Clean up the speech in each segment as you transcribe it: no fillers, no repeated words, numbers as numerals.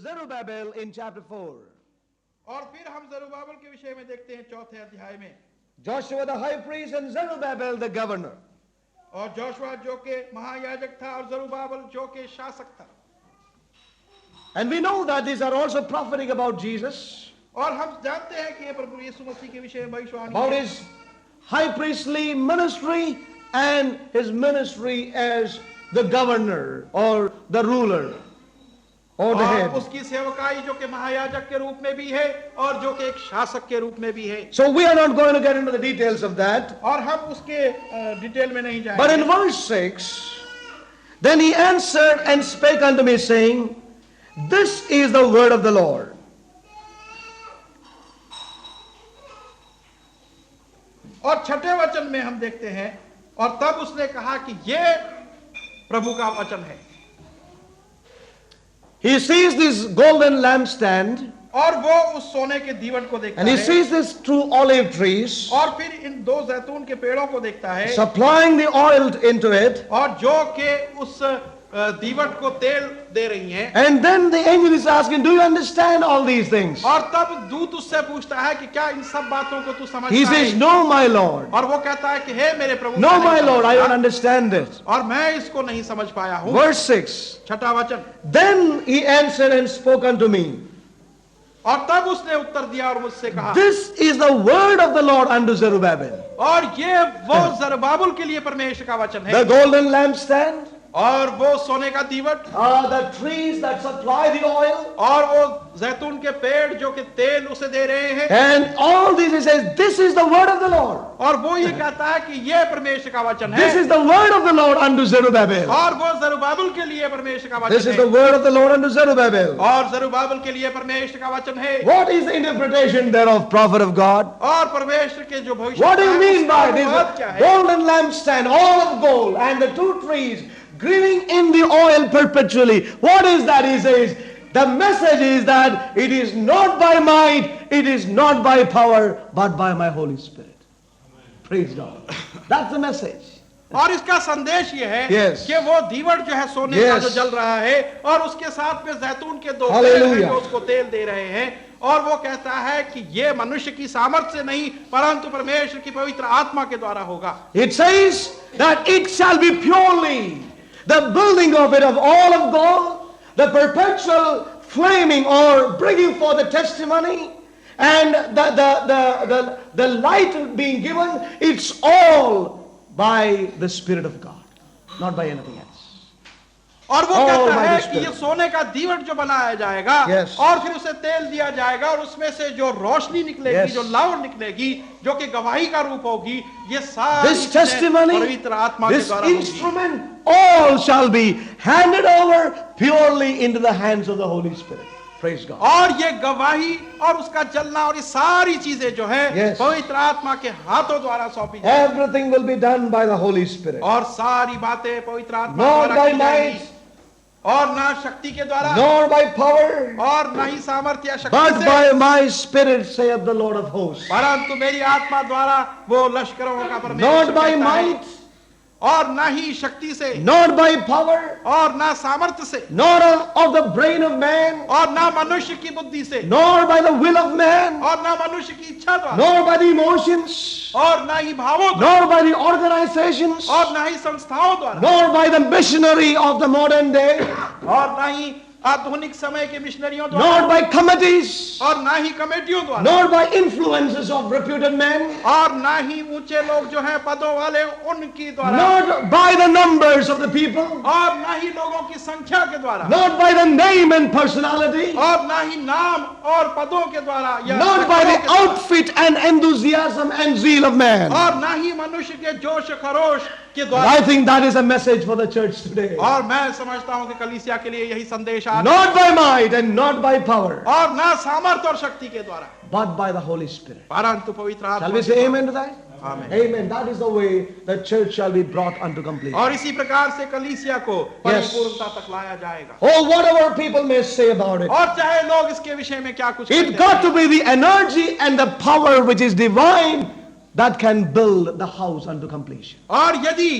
Zerubbabel in chapter 4. और फिर हम जरुब्बाबेल के विषय में देखते हैं चौथे अध्याय में। Joshua the high priest and Zerubbabel the governor. और जोशुआ जो के महायाजक था और जरुब्बाबेल जो के शासक था। And we know that these are also prophetic about Jesus, और हम जानते हैं कि ये प्रभु यीशु मसीह के विषय में भविष्यवाणी about है। his high priestly ministry and his ministry as the governor or the ruler or the और head. उसकी सेवकाई जो कि महायाजक के रूप में भी है और जो कि एक शासक के रूप में भी है। So we are not going to get into the details of that. और हम उसके डिटेल में नहीं But in जाएंगे। verse 6, then he answered and spake unto me, saying, This is the word of the Lord. और छठे वचन में हम देखते हैं, और तब उसने कहा कि ये प्रभु का वचन है। He sees this golden lampstand, और वो उस सोने के दीवट को देखता and he है, sees these two olive trees, और फिर इन दो जैतून के पेड़ों को देखता है, supplying the oil into it. और जो के उस दीवट को तेल दे रही हैं। And then the angel is asking, Do you understand all these things? और तब दूत उससे पूछता है कि क्या इन सब बातों को तू He समझता says, है? No, my Lord. और वो कहता है कि हे मेरे प्रभु, No, मैं my नहीं Lord, I समझता, don't understand it. और मैं इसको नहीं समझ पाया हूँ। Verse 6, छठा वचन, Then he answered and spoke unto me, और तब उसने उत्तर दिया और मुझसे कहा, This is the word of the Lord unto Zerubbabel. और ये वो जरुब्बाबेल के लिए परमेश्वर का वचन The है, golden lampstand, और वो सोने का दीवट, the trees that supply the oil, और वो जैतून के पेड़ जो कि तेल उसे दे रहे हैं, and all this he says, This is the word of the Lord. और वो ये कहता है कि ये परमेश्वर का वचन This है, is the word of the Lord unto Zerubbabel. और वो जरुब्बाबेल के लिए परमेश्वर का This वचन is the है, word of the Lord unto Zerubbabel. और जरुब्बाबेल के लिए परमेश्वर का वचन है। What is the interpretation thereof, prophet of God? और परमेश्वर के जो भविष्य What do you mean by this क्या है? golden lampstand, all of gold, and the two trees gleaming in the oil perpetually? What is that? He says, the message is that it is not by might, it is not by power, but by my Holy Spirit. Praise God. That's the message. और इसका संदेश ये है Yes. कि वो दीवट जो है सोने का Yes. जो जल रहा है, और उसके साथ में जैतून के दो पेड़ Hallelujah. हैं जो उसको तेल दे रहे हैं, और वो कहता है कि ये मनुष्य की सामर्थ्य से नहीं परंतु परमेश्वर की पवित्र आत्मा के द्वारा होगा। It says that it shall be purely the building of it of all of gold, the perpetual flaming or bringing forth the testimony, and the light being given. It's all by the Spirit of God, not by anything else. और वो All कहता by है the कि ये Spirit. सोने का दीवट जो बनाया जाएगा, Yes. और फिर उसे तेल दिया जाएगा, और उसमें से जो रोशनी निकलेगी, Yes. जो लाव निकलेगी, जो कि गवाही का रूप होगी, ये सारी This चीजें testimony, पवित्र आत्मा के this द्वारा होगी। instrument, all shall be handed over purely into the hands of the Holy Spirit. Praise God. और ये गवाही और उसका जलना और ये सारी चीजें जो है Yes. पवित्र आत्मा के हाथों द्वारा सौंपी जाएगी, Everything will be done by the Holy Spirit. और सारी बातें पवित्र आत्मा Not द्वारा by की जाएगी, might, और ना शक्ति के द्वारा, nor by power, और ना ही सामर्थ्य या शक्ति but से, by my Spirit, saith the Lord of hosts. परंतु मेरी आत्मा द्वारा वो लश्करों का परमेश्वर Not by कहता है, might, और ना ही शक्ति से, not by power, और ना सामर्थ्य से, nor of the brain of man, और ना मनुष्य की बुद्धि से, nor by the will of man, और ना मनुष्य की इच्छा द्वारा, nor by the emotions, और ना ही भावों द्वारा, nor by the organizations, और ना ही संस्थाओं द्वारा, nor by the missionary of the modern day, और ना ही आधुनिक समय के मिशनरियों nor द्वारा, by committees, और ना ही कमेटियों द्वारा, nor by influences of reputed men, और ना ही ऊंचे लोग जो हैं पदों वाले उनकी द्वारा, not by the numbers of the people, और ना ही लोगों की संख्या के द्वारा, not by the name and personality, और ना ही नाम और पदों के द्वारा, या not by लक्षणों the के द्वारा, outfit and enthusiasm and zeal of man. और ना ही मनुष्य के जोश खरोश के I द्वारा। think that is a message for the church today. और मैं समझता हूं कि कलीसिया के लिए यही संदेश आज, Not by might and not by power, और ना सामर्थ और शक्ति के द्वारा, but by the Holy Spirit. परंतु पवित्र आत्मा Shall we के say द्वारा। amen to that? Amen. Amen. That is the way the church shall be brought unto completion. और इसी प्रकार से कलीसिया को परिपूर्णता तक लाया जाएगा। Oh, whatever people may say about it, और चाहे लोग इसके विषय में क्या कुछ it कहते got हैं, to be the energy and the power which is divine that can build the house unto completion. और यदि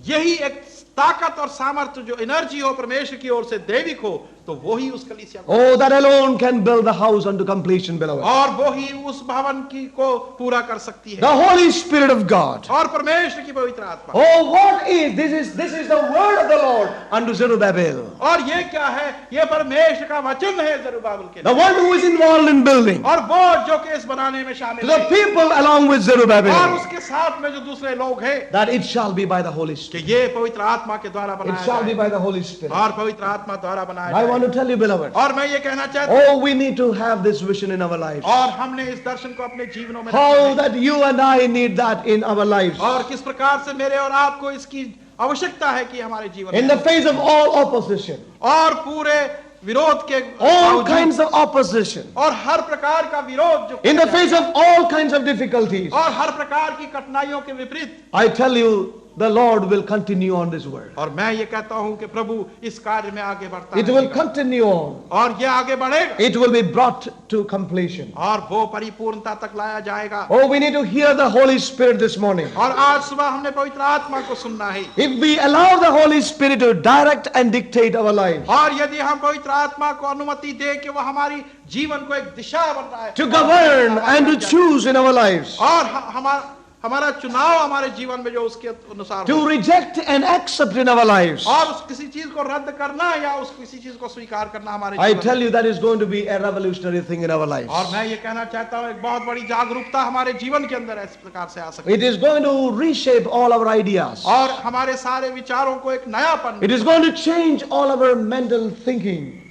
यही एक ताकत और सामर्थ्य जो एनर्जी हो परमेश्वर की ओर से दैविक हो, तो वो ही उस कलीसिया को, Oh, that alone can build the house unto completion, beloved. और वो ही उस भवन की को पूरा कर सकती है, The Holy Spirit of God. और परमेश्वर की पवित्र आत्मा। Oh, what is this is the word of the Lord unto Zerubbabel. और ये क्या है? ये परमेश्वर का वचन है जरुब्बाबिल के The लिए, one who is involved in building. और वो जो कि इस बनाने में To शामिल the है, people along with और Zerubbabel. उसके साथ में जो दूसरे लोग हैं, That it shall be by the Holy कि Spirit. ये पवित्र आत्मा के द्वारा It बनाया shall be जाए, by the Holy Spirit. और पवित्र आत्मा द्वारा बनाया I want जाए। to tell you, beloved. और मैं ये कहना चाहता हूँ, Oh, we need to have this vision in our lives. और हमने इस दर्शन को अपने जीवनों में How रखना है, that you and I need that in our lives. और किस प्रकार से मेरे और आपको इसकी आवश्यकता है कि हमारे जीवन In में, the face of all opposition, और पूरे विरोध के all बावजूद, kinds of opposition, और हर प्रकार का विरोध जो in the किया face जाए, of all kinds of difficulties, और हर प्रकार की कठिनाइयों के विपरीत, I tell you, the Lord will continue on this word. और मैं ये कहता हूं कि प्रभु इस कार्य में आगे बढ़ता It will रहेगा, continue on. और ये आगे बढ़ेगा, It will be brought to completion. और वो परिपूर्णता तक लाया जाएगा। Oh, we need to hear the Holy Spirit this morning. और आज सुबह हमने पवित्र आत्मा को सुनना है, If we allow the Holy Spirit to direct and dictate our lives, और यदि हम पवित्र आत्मा को अनुमति दे कि वो हमारी जीवन को एक दिशा बन रहा है, to govern and to choose in our lives, और हमारा चुनाव हमारे जीवन में जो उसके अनुसार to हो, reject and accept in our lives, और उस किसी चीज को रद्द करना या उस किसी चीज को स्वीकार करना हमारे I जीवन tell में। you that is going to be a revolutionary thing in our lives. और मैं ये कहना चाहता हूँ, एक बहुत बड़ी जागरूकता हमारे जीवन के अंदर इस प्रकार से आ सकती है, It is going to reshape all our ideas. और हमारे सारे विचारों को एक नयापन, It is going to change all our mental thinking.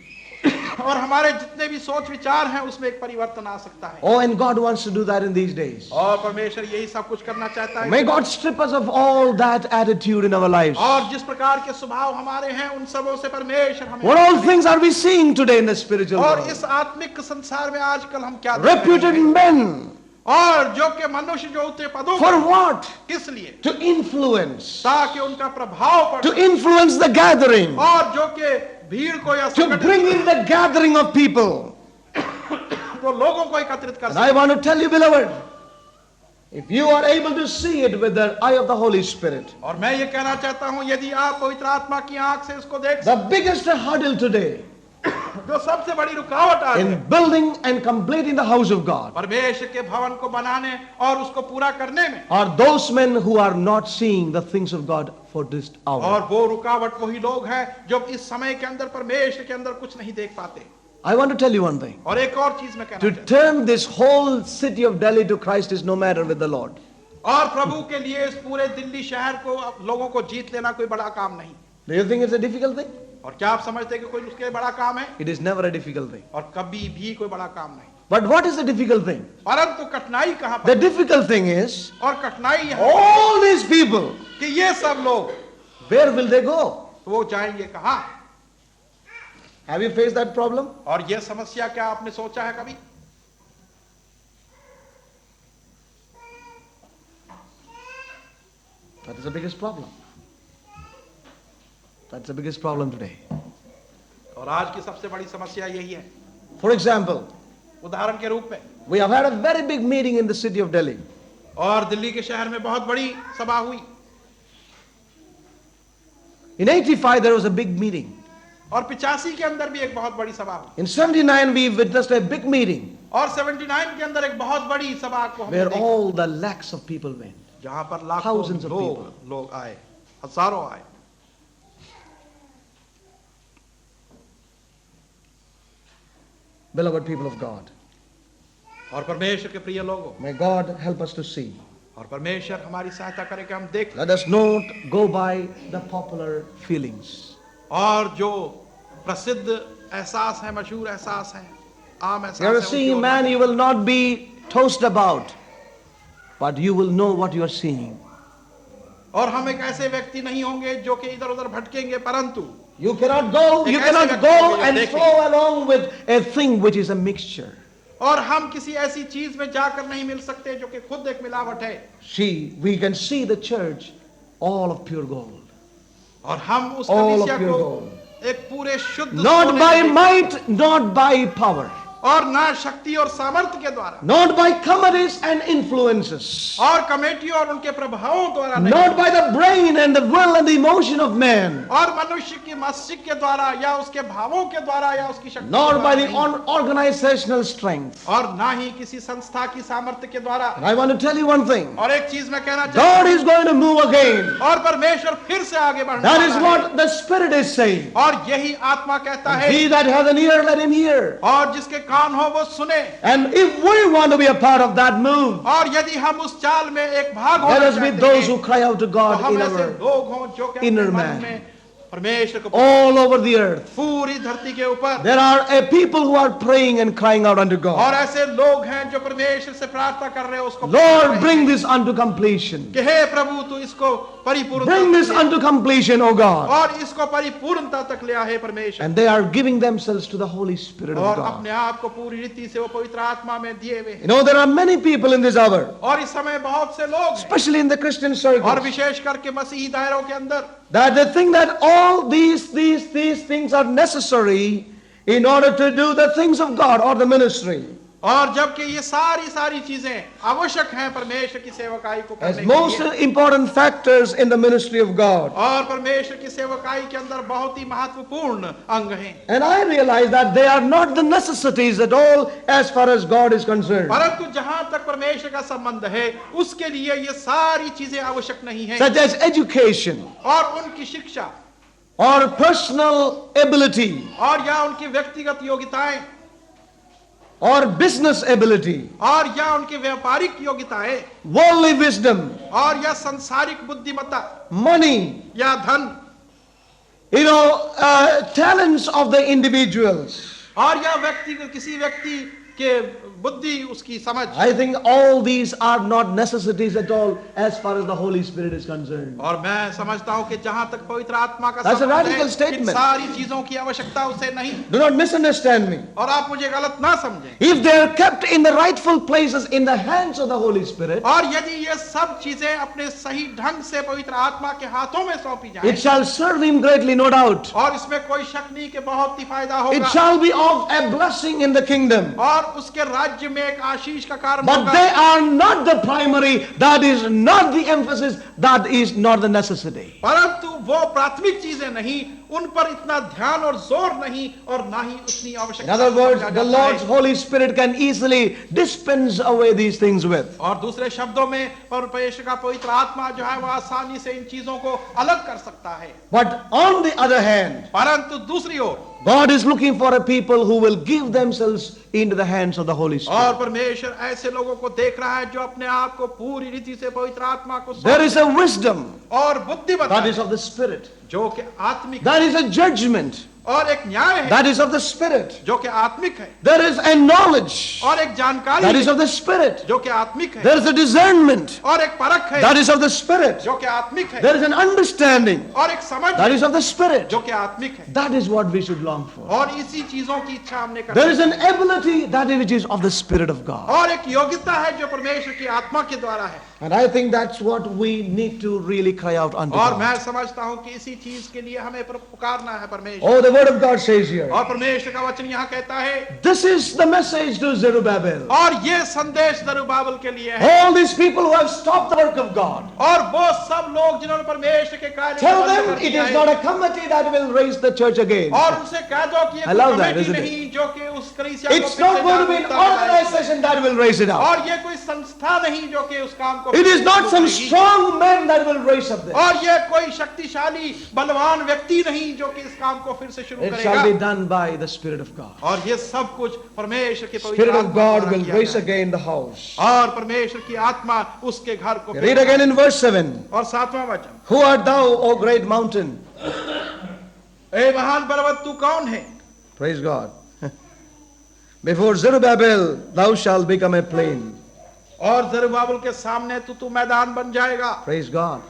और हमारे जितने भी सोच विचार हैं उसमें एक परिवर्तन आ सकता है, Oh, and God wants to do that in these days. और परमेश्वर यही सब कुछ करना चाहता है। May God strip us of all that attitude in our lives. और जिस प्रकार के स्वभाव हमारे हैं उन सबों से परमेश्वर हमें, What all things are we seeing today in the spiritual और world? इस आत्मिक संसार में आजकल हम क्या देख रहे Reputed हैं? men. और जो कि मनुष्य जो ऊंचे पदों For पर, what? किस लिए? To influence. ताकि उनका प्रभाव पड़े, To influence the gathering. और जो कि भीड़ को या To संगठन bring in the gathering of people. को लोगों को एकत्रित कर And I want to tell you, beloved, if you are able to see it with the eye of the Holy Spirit, और मैं ये कहना चाहता हूं, यदि आप पवित्र आत्मा की आंख से इसको देख the biggest hurdle today जो सबसे बड़ी रुकावट आ रही है in building and completing the house of God परमेश्वर के भवन को बनाने और उसको पूरा करने में, are those men who are not seeing the things of God for this hour. और वो रुकावट वही लोग हैं जो इस समय के अंदर परमेश्वर के अंदर कुछ नहीं देख पाते। I want to tell you one thing. और एक और चीज मैं कहना To चाहता turn this whole city of Delhi to Christ is no matter with the Lord. हूं, और प्रभु के लिए इस पूरे दिल्ली शहर को लोगों को जीत लेना कोई बड़ा काम नहीं। Do you think it's a difficult thing? और क्या आप समझते हैं कि कोई उसके लिए बड़ा काम है? It is never a difficult thing. और कभी भी कोई बड़ा काम नहीं। But what is the difficult thing? परंतु कठिनाई कहां The पर? difficult thing is, और कठिनाई यहाँ all these people, कि ये सब लोग where will they go? वो जाएंगे कहां? Have you faced that problem? और ये समस्या क्या आपने सोचा है कभी? That is the biggest problem. That's the biggest problem today. और आज की सबसे बड़ी समस्या यही है। For example, उदाहरण के रूप में, we have had a very big meeting in the city of Delhi. और दिल्ली के शहर में बहुत बड़ी सभा हुई, In 85 there was a big meeting. और 85 के अंदर भी एक बहुत बड़ी सभा हुई, In 79 we witnessed a big meeting और 79 के अंदर एक बहुत बड़ी सभा को हमने where देखा, all the lakhs of people went. जहां पर लाखों thousands of लोग आए, हजारों आए। Beloved people of God, और परमेश्वर के प्रिय लोगों, may God help us to see. और परमेश्वर हमारी सहायता करे कि हम देख, Let us not go by the popular feelings. और जो प्रसिद्ध एहसास है, मशहूर एहसास है, आम एहसास You are है, seeing a उनकी ओर man न you will not be tossed about, but you will know what you are seeing. और हम एक ऐसे व्यक्ति नहीं होंगे जो कि इधर उधर भटकेंगे, परंतु You cannot go and flow along with a thing which is a mixture. और हम किसी ऐसी चीज में जाकर नहीं मिल सकते जो कि खुद एक मिलावट है। See, we can see the church all of pure gold. और हम उस All of कलीसिया pure को gold. एक पूरे शुद्ध Not सोने by से might, not by power, और ना शक्ति और सामर्थ्य के द्वारा, not by committees and influences, और कमेटियों और उनके प्रभावों द्वारा नहीं, not by the brain and the will and the emotion of man, और मनुष्य की मस्तिष्क के द्वारा या उसके भावों के द्वारा या उसकी शक्ति nor के by द्वारा the नहीं, organizational strength. और ना ही किसी संस्था की सामर्थ्य के द्वारा। And I want to tell you one thing. और एक चीज मैं कहना God चाहता is going to move again. हूं, और परमेश्वर फिर से आगे बढ़ने That is वाला है। what the Spirit is saying. और यही आत्मा कहता है, He that has an ear, let him hear. और जिसके कान हो वो सुने। And if we want to be a part of that move, और यदि हम उस चाल में एक भाग let होना us be चाहते those हैं, who cry out to तो God हम in ऐसे our लोग हों जो कि inner अपने मन man. में परमेश्वर को all over the earth. पूरी धरती के ऊपर, There are a people who are praying and crying out unto और God. ऐसे लोग हैं जो परमेश्वर से प्रार्थना कर रहे हैं उसको Lord, bring this unto completion. कि हे प्रभु तू इसको परिपूर्णता Bring this तक ले, unto completion, O God. और इसको परिपूर्णता तक ले आ हे परमेश्वर। And they are giving themselves to the Holy Spirit of और God. अपने आप को पूरी रीति से वो पवित्र आत्मा में दिए हुए हैं। You know, there are many people in this hour, और इस समय बहुत से लोग हैं, especially in the Christian और circles, विशेष करके मसीही दायरों के अंदर, that they think that all these things are necessary in order to do the things of God or the ministry. और जबकि ये सारी चीजें आवश्यक हैं परमेश्वर की सेवकाई को As करने के most लिए, important factors in the ministry of God. और परमेश्वर की सेवकाई के अंदर बहुत ही महत्वपूर्ण अंग हैं। And I realize that they are not the necessities at all as far as God is concerned. परंतु जहां तक परमेश्वर का संबंध है उसके लिए ये सारी चीजें आवश्यक नहीं है, Such as education और उनकी शिक्षा or personal ability और या उनकी व्यक्तिगत योग्यताएं or business ability, और या उनकी व्यापारिक योग्यताएं worldly wisdom, और या संसारिक बुद्धिमत्ता money, या धन talents of the individuals. और या व्यक्ति किसी व्यक्ति के बुद्धि उसकी समझ, I think all these are not necessities at all as far as the Holy Spirit is concerned. और मैं समझता हूं कि जहां तक पवित्र आत्मा का That's a संबंध radical है, statement. इन सारी चीजों की आवश्यकता उसे नहीं। Do not misunderstand me. और आप मुझे गलत ना समझें, If they are kept in the rightful places in the hands of the Holy Spirit, और यदि ये सब चीजें अपने सही ढंग से पवित्र आत्मा के हाथों में सौंपी it जाएं, shall serve him greatly, no doubt. और इसमें कोई शक नहीं कि बहुत ही फायदा It होगा, shall be of a blessing in the kingdom. और उसके राज्य में एक आशीष का कारण But होगा। they are not the primary, that is not the emphasis, that is not the necessity. परंतु वो प्राथमिक चीजें नहीं, उन पर इतना ध्यान और जोर नहीं, और ना ही उतनी In आवश्यकता other words, समझा the जाता Lord's है। Holy Spirit can easily dispense away these things with. और दूसरे शब्दों में परमेश्वर का पवित्र आत्मा जो है वो आसानी से इन चीजों को अलग कर सकता है। But on the other hand, परंतु दूसरी ओर God is looking for a people who will give themselves into the hands of the Holy Spirit. और परमेश्वर ऐसे लोगों को देख रहा है जो अपने आप को पूरी रीति से पवित्र आत्मा को There is a wisdom और बुद्धिमत्ता that is of the Spirit. जो कि आत्मिक, There is a judgment और एक न्याय है that is of the Spirit. जो कि आत्मिक है, There is a knowledge और एक जानकारी that is है of the Spirit. जो कि आत्मिक है, There is a discernment और एक परख है that is of the Spirit. जो कि आत्मिक है, There is an understanding और एक समझ that है is of the Spirit. जो कि आत्मिक है। That is what we should long for. और इसी चीजों की इच्छा हमने There करनी is an ability that which is of the Spirit of God. और एक योग्यता है जो परमेश्वर की आत्मा के द्वारा है। And I think that's what we need to really cry out unto और God. मैं समझता हूं कि इसी चीज के लिए हमें पुकारना है परमेश्वर। Oh, the word of God says here, और परमेश्वर का वचन यहाँ कहता है, this is the message to Zerubbabel. और ये संदेश जरुब्बाबिल के लिए है, All these people who have stopped the work of God, और वो सब लोग जिन्होंने परमेश्वर के कार्य को tell बंद them कर it दिया is है, not a committee that will raise the church again. और उनसे कह दो कि ये I love कोई that, कमेटी isn't it? नहीं जो कि उस कलीसिया को It's फिर not से going to be an जागरूकता में लाएगी। organization that will raise it up. और ये कोई संस्था नहीं जो कि उस काम को It फिर is से not शुरू some करेगी। strong man that will raise up this. और ये कोई शक्तिशाली बलवान व्यक्ति नहीं जो कि इस काम को फिर से शुरू It shall be करेगा। done by the Spirit of God. और ये सब कुछ परमेश्वर के पवित्र Spirit आत्मा of God द्वारा will किया raise जाएगा। again the house. और परमेश्वर की आत्मा उसके घर को Read again in verse 7. और 7वां वचन, Who art thou, O great mountain? ए महान पर्वत तू कौन है? Praise God. Before Zerubbabel, thou shalt become a plain. और जरुब्बाबिल के सामने तू मैदान बन जाएगा। Praise God.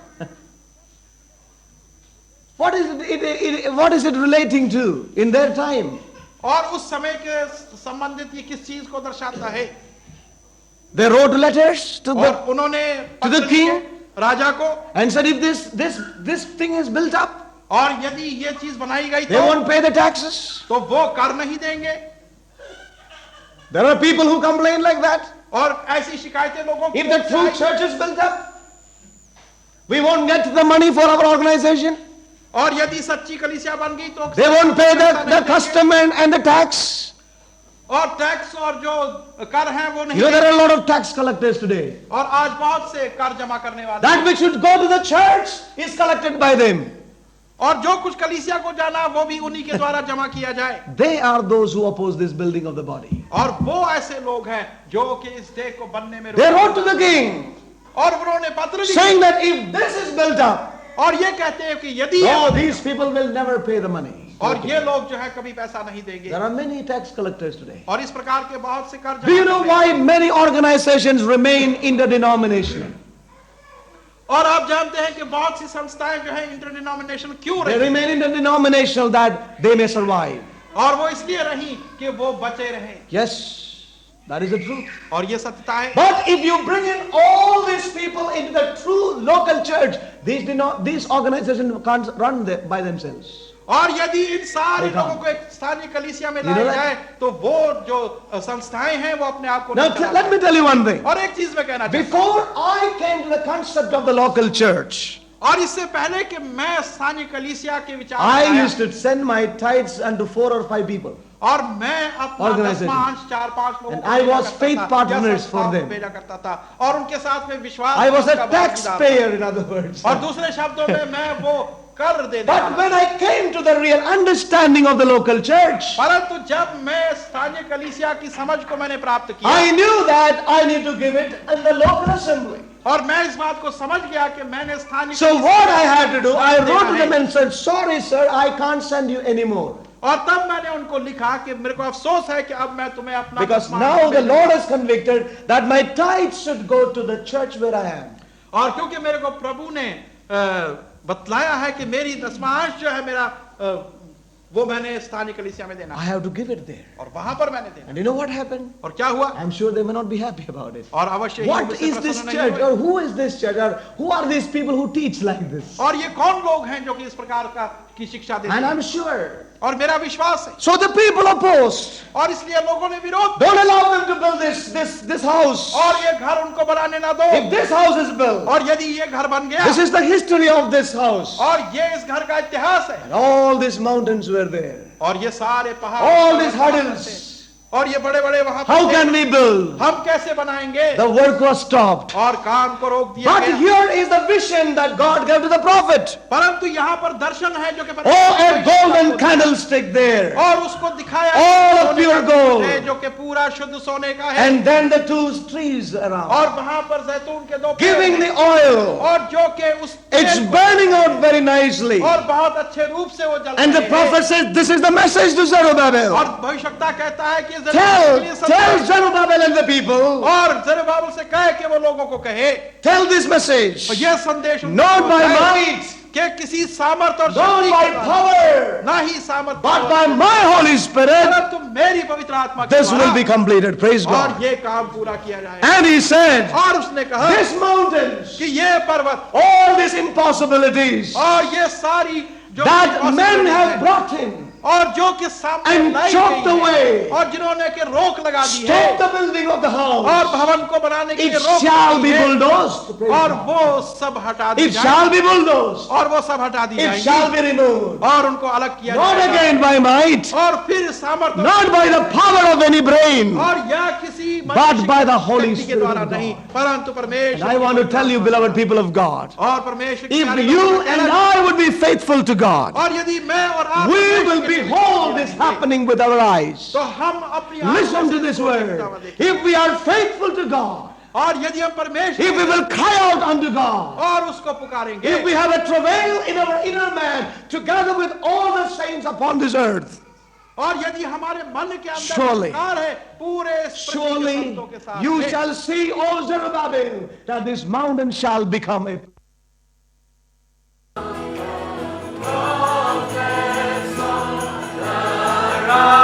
What is it relating to in their time? और उस समय के संबंधित ये किस चीज को दर्शाता है? They wrote letters to और the उन्होंने to the पत्र king? लिखे राजा को, and said, if this thing is built up, और यदि ये चीज बनाई गई they तो won't pay the taxes. वो कर नहीं देंगे। There are people who complain like that. और ऐसी शिकायतें लोगों की If the true church is built up, we won't get the money for our organization. और यदि सच्ची कलीसिया बन गई तो They won't pay the custom and the tax. और टैक्स और जो कर हैं वो नहीं You know, there are a lot of tax collectors today. और आज बहुत से कर जमा करने वाले That which should go to the church is collected by them. और जो कुछ कलीसिया को जाना वो भी उन्हीं के द्वारा जमा किया जाए। They are those who oppose this building of the body. और वो ऐसे लोग हैं जो कि इस देह को बनने में They wrote to the king और उन्होंने पत्र लिखा saying that if this is built up, और ये कहते हैं कि यदि oh, these people will never pay the money. और ये लोग जो है कभी पैसा नहीं देंगे। There are many tax collectors today. और इस प्रकार के बहुत से कर Do you know why many organizations remain interdenominational? और आप जानते हैं कि बहुत सी संस्थाएं जो है इंटरडिनोमिनेशनल क्यों They रही remain interdenominational that they may survive. और वो इसलिए रही कि वो बचे रहे। Yes, that is the truth. और ये सत्यता है। But if you bring in all these people into the true local church, these organizations can't run by themselves. और यदि इन सारे लोगों को एक स्थानीय कलीसिया में लाया जाए तो वो जो संस्थाएं हैं वो अपने आप को Now let me tell you one thing. और एक चीज मैं कहना चाहता हूं। Before I came to the concept of the local church, और इससे पहले कि मैं स्थानीय कलीसिया के विचार I में used to send my tithes unto 4 or 5 people. और मैं अपना Organization. दसवां अंश 4-5 लोगों And को I भेजा was करता faith था, partners या for संस्थाओं them. को भेजा करता था और उनके साथ में विश्वास I was a का भागीदार था। taxpayer, in other words. और दूसरे शब्दों में मैं वो कर देने But वाला। when I came to the real understanding of the local church, परंतु जब मैं स्थानीय कलीसिया की समझ को मैंने प्राप्त किया I knew that I need to give it in the local assembly. और मैं इस बात को समझ गया कि मैंने स्थानीय So what I had to do, I wrote to देना them है। and said, sorry sir, I can't send you anymore. और तब मैंने उनको लिखा कि मेरे को अफसोस है कि अब मैं तुम्हें अपना Because दसवां now अंश the भेज Lord has convicted that my tithes should go to the church where I am. और क्योंकि मेरे को प्रभु ने बतलाया है कि मेरी दसवां अंश जो है मेरा वो मैंने स्थानीय कलीसिया में देना I have to give it there. और वहां पर मैंने देना। And you know what happened? और क्या हुआ? I'm sure they may not be happy about it. और अवश्य ही What मुझसे is this प्रसन्न नहीं church, हुए। or who is this church, or who are these people who teach like this? और ये कौन लोग हैं जो कि इस प्रकार की शिक्षा देते And हैं? I'm sure. और मेरा विश्वास है। So the people opposed. और इसलिए लोगों ने विरोध Don't allow them to build this house. और ये घर उनको बनाने ना दो। If this house is built, और यदि ये घर बन गया this is the history of this house. और ये इस घर का इतिहास है And all these mountains were there. और ये सारे पहाड़ All these hurdles. और ये बड़े बड़े वहां How can we build? हम कैसे बनाएंगे? The work was stopped. और काम को रोक दिया But गया। here is the vision that God gave to the prophet. परंतु यहाँ पर दर्शन है जो कि Oh, a golden candlestick there. और उसको दिखाया All of सोने pure का gold. है जो कि पूरा शुद्ध सोने का है। And then the two trees around. और वहां पर जैतून के दो पेड़ Giving हैं। the oil. और जो कि उस It's तेल को- burning out very nicely. और बहुत अच्छे रूप से वो जल And the रहे हैं। prophet says, this is the message to Zerubbabel. और भविष्यवक्ता कहता है कि Tell Zerubbabel and the people, और जरुब्बाबेल से कहे कि वो लोगों को कहे tell this message, और यह संदेश उनको not by पहुंचाए might, कि किसी सामर्थ और not शक्ति by के द्वारा, power, ना ही सामर्थ but by my Holy Spirit, परंतु मेरी पवित्र आत्मा के this will द्वारा be completed. Praise और God. ये काम पूरा किया जाएगा। And he said, और उसने कहा these mountains, कि ये पर्वत all these impossibilities और ये सारी जो that men have है, brought in, और जो कि सामने and लाई choked गई है, away, और जिन्होंने के रोक लगा दी है stop the building of the और house, भवन को बनाने के लिए it रोक shall लगी be है, bulldozed. Praise और God. वो सब हटा दी It shall be bulldozed. और वो सब हटा दी It shall जाएंगी be removed. और उनको अलग किया Not जाएगा again by might, और फिर सामर्थ्य not by the power of any brain. और या किसी But मनुष्य by की the Holy शक्ति के Spirit द्वारा of God. नहीं परंतु And परमेश्वर I want to tell you, beloved people of God, और परमेश्वर के if प्यारे you लोगों को and कहना- I would be faithful to God, और यदि मैं और आप we परमेश्वर will के behold this लिए happening with our eyes. तो हम अपनी आंखों Listen से to this इसको word. देखता हुआ देखेंगे। If we are faithful to God, और यदि हम परमेश्वर if we will cry out unto God, और उसको पुकारेंगे if we have a travail in our inner man together with all the saints upon this earth, और यदि हमारे मन के अंदर Surely. पुकार है पूरे इस पृथ्वी के surely संतों के साथ you में, shall see, O Zerubbabel, that this mountain shall become a Ra